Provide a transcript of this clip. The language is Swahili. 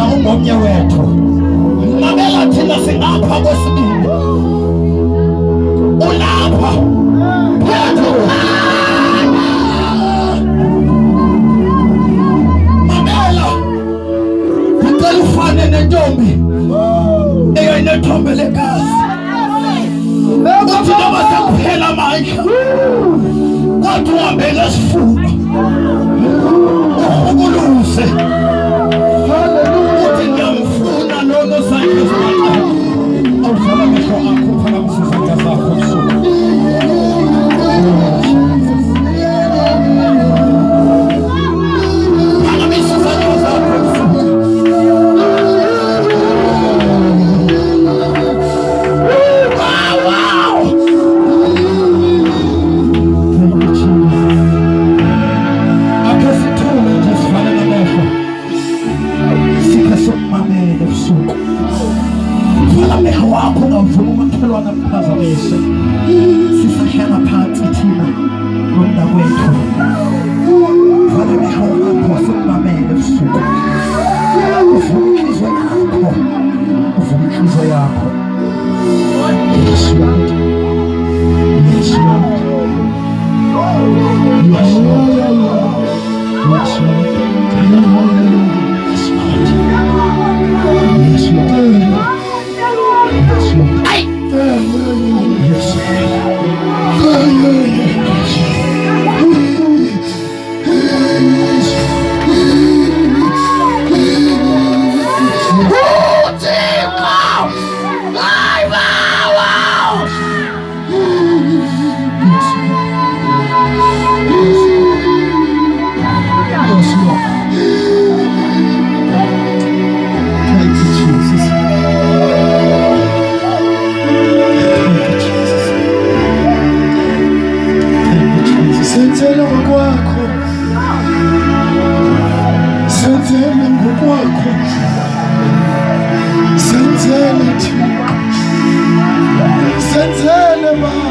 wena ungomnye wethu. Mamela thina singapha kwesibili. Ulapha phethu. Mamela ngicela ufane nentombi eyayinethombe legazi. Uthi noma sekuphela amandla kodwa uhambe ngesifuba ukuluze. Uthi ngiyamfuna noma sakhe sibaxa awuvala amehlo akho phakamisa izandla zakho ebusuku. Phakamisa izandla zakho ebusuku. Phazamishe sisahlala phansi thina nomnakwethu. Vala amehlo akho sikumamele ebusuku. Uvule inhliziyo yakho, uvule inhliziyo yakho. Yes Lord, yes Lord, yes Lord, yes Lord, yes Lord, yes Lord. Senzele Baba.